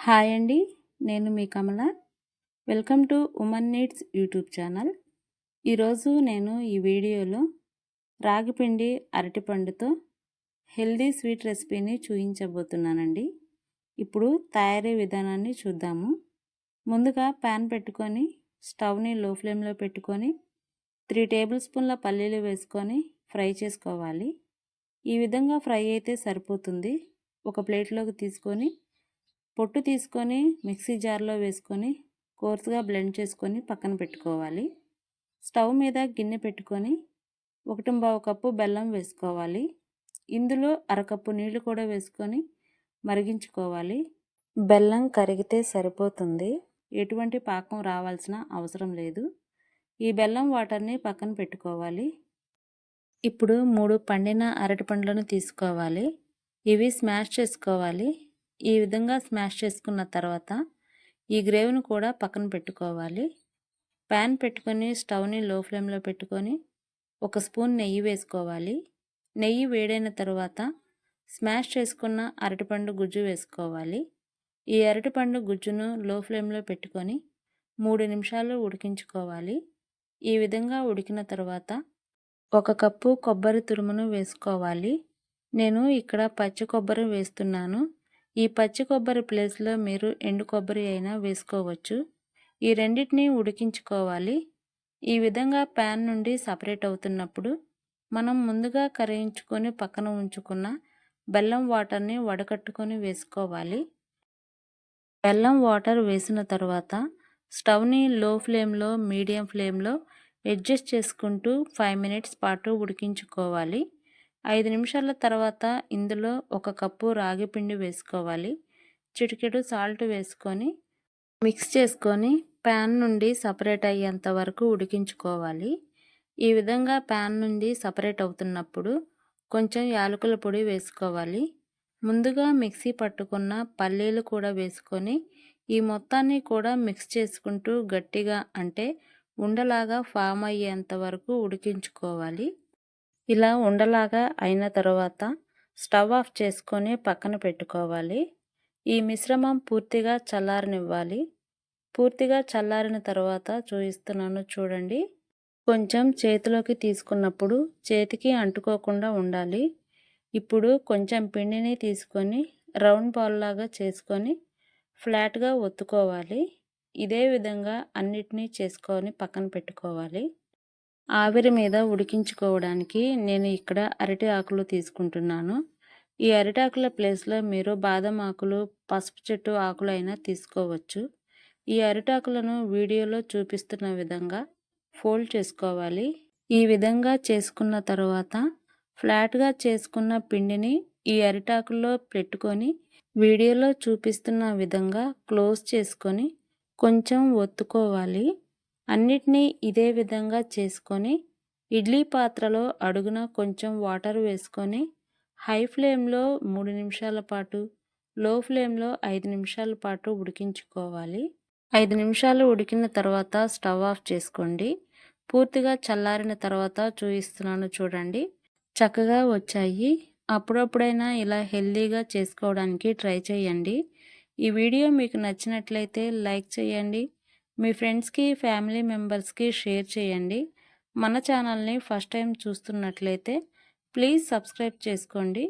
Hi అండి, నేను మీ Kamala. Welcome to women needs YouTube channel. ఈరోజు నేను ఈ వీడియోలో రాగిపిండి అరటిపండుతో హెల్దీ స్వీట్ రెసిపీని చూపించబోతున్నానండి. ఇప్పుడు తయారీ విధానాన్ని చూద్దాము. ముందుగా ప్యాన్ పెట్టుకొని స్టవ్ని లో ఫ్లేమ్లో పెట్టుకొని 3 టేబుల్ స్పూన్ల పల్లీలు వేసుకొని ఫ్రై చేసుకోవాలి. ఈ విధంగా ఫ్రై అయితే సరిపోతుంది. ఒక ప్లేట్లోకి తీసుకొని పొట్టు తీసుకొని మిక్సీ జార్లో వేసుకొని కోర్సుగా బ్లెండ్ చేసుకొని పక్కన పెట్టుకోవాలి. స్టవ్ మీద గిన్నె పెట్టుకొని 1.5 కప్పు బెల్లం వేసుకోవాలి. ఇందులో అరకప్పు నీళ్లు కూడా వేసుకొని మరిగించుకోవాలి. బెల్లం కరిగితే సరిపోతుంది, ఎటువంటి పాకం రావాల్సిన అవసరం లేదు. ఈ బెల్లం వాటర్ని పక్కన పెట్టుకోవాలి. ఇప్పుడు 3 పండిన అరటిపండ్లను తీసుకోవాలి. ఇవి స్మాష్ చేసుకోవాలి. ఈ విధంగా స్మాష్ చేసుకున్న తర్వాత ఈ గ్రేవీని కూడా పక్కన పెట్టుకోవాలి. ప్యాన్ పెట్టుకొని స్టవ్ని లో ఫ్లేమ్లో పెట్టుకొని 1 స్పూన్ నెయ్యి వేసుకోవాలి. నెయ్యి వేడైన తర్వాత స్మాష్ చేసుకున్న అరటిపండు గుజ్జు వేసుకోవాలి. ఈ అరటిపండు గుజ్జును లో ఫ్లేమ్లో పెట్టుకొని 3 నిమిషాలు ఉడికించుకోవాలి. ఈ విధంగా ఉడికిన తర్వాత 1 కప్పు కొబ్బరి తురుమును వేసుకోవాలి. నేను ఇక్కడ పచ్చి కొబ్బరి వేస్తున్నాను. ఈ పచ్చి కొబ్బరి ప్లేస్లో మీరు ఎండు కొబ్బరి అయినా వేసుకోవచ్చు. ఈ రెండింటిని ఉడికించుకోవాలి. ఈ విధంగా ప్యాన్ నుండి సపరేట్ అవుతున్నప్పుడు మనం ముందుగా కరిగించుకొని పక్కన ఉంచుకున్న బెల్లం వాటర్ని వడకట్టుకొని వేసుకోవాలి. బెల్లం వాటర్ వేసిన తర్వాత స్టవ్ని లో ఫ్లేమ్లో మీడియం ఫ్లేమ్లో అడ్జస్ట్ చేసుకుంటూ 5 మినిట్స్ పాటు ఉడికించుకోవాలి. 5 నిమిషాల తర్వాత ఇందులో 1 కప్పు రాగి పిండి వేసుకోవాలి. చిటికెడు సాల్ట్ వేసుకొని మిక్స్ చేసుకొని ప్యాన్ నుండి సపరేట్ అయ్యేంత వరకు ఉడికించుకోవాలి. ఈ విధంగా ప్యాన్ నుండి సపరేట్ అవుతున్నప్పుడు కొంచెం యాలకుల పొడి వేసుకోవాలి. ముందుగా మిక్సీ పట్టుకున్న పల్లీలు కూడా వేసుకొని ఈ మొత్తాన్ని కూడా మిక్స్ చేసుకుంటూ గట్టిగా అంటే ఉండలాగా ఫామ్ అయ్యేంత వరకు ఉడికించుకోవాలి. ఇలా ఉండలాగా అయిన తర్వాత స్టవ్ ఆఫ్ చేసుకొని పక్కన పెట్టుకోవాలి. ఈ మిశ్రమం పూర్తిగా చల్లారనివ్వాలి. పూర్తిగా చల్లారిన తర్వాత చూపిస్తున్నాను చూడండి. కొంచెం చేతిలోకి తీసుకున్నప్పుడు చేతికి అంటుకోకుండా ఉండాలి. ఇప్పుడు కొంచెం పిండిని తీసుకొని రౌండ్ బాల్ లాగా చేసుకొని ఫ్లాట్గా ఒత్తుకోవాలి. ఇదే విధంగా అన్నిటినీ చేసుకొని పక్కన పెట్టుకోవాలి. ఆవిరి మీద ఉడికించుకోవడానికి నేను ఇక్కడ అరటి ఆకులు తీసుకుంటున్నాను. ఈ అరటి ఆకుల ప్లేస్లో మీరు బాదం ఆకులు, పసుపు చెట్టు ఆకులు అయినా తీసుకోవచ్చు. ఈ అరిటాకులను వీడియోలో చూపిస్తున్న విధంగా ఫోల్డ్ చేసుకోవాలి. ఈ విధంగా చేసుకున్న తర్వాత ఫ్లాట్గా చేసుకున్న పిండిని ఈ అరిటాకుల్లో పెట్టుకొని వీడియోలో చూపిస్తున్న విధంగా క్లోజ్ చేసుకొని కొంచెం ఒత్తుకోవాలి. అన్నిటినీ ఇదే విధంగా చేసుకొని ఇడ్లీ పాత్రలో అడుగున కొంచెం వాటర్ వేసుకొని హై ఫ్లేమ్లో 3 నిమిషాల పాటు, లో ఫ్లేమ్లో 5 నిమిషాల పాటు ఉడికించుకోవాలి. 5 నిమిషాలు ఉడికిన తర్వాత స్టవ్ ఆఫ్ చేసుకోండి. పూర్తిగా చల్లారిన తర్వాత చూపిస్తున్నాను చూడండి. చక్కగా వచ్చాయి. అప్పుడప్పుడైనా ఇలా హెల్దీగా చేసుకోవడానికి ట్రై చేయండి. ఈ వీడియో మీకు నచ్చినట్లయితే లైక్ చేయండి. మీ ఫ్రెండ్స్కి, ఫ్యామిలీ మెంబర్స్కి షేర్ చేయండి. మన ఛానల్ని ఫస్ట్ టైం చూస్తున్నట్లయితే ప్లీజ్ సబ్స్క్రైబ్ చేసుకోండి.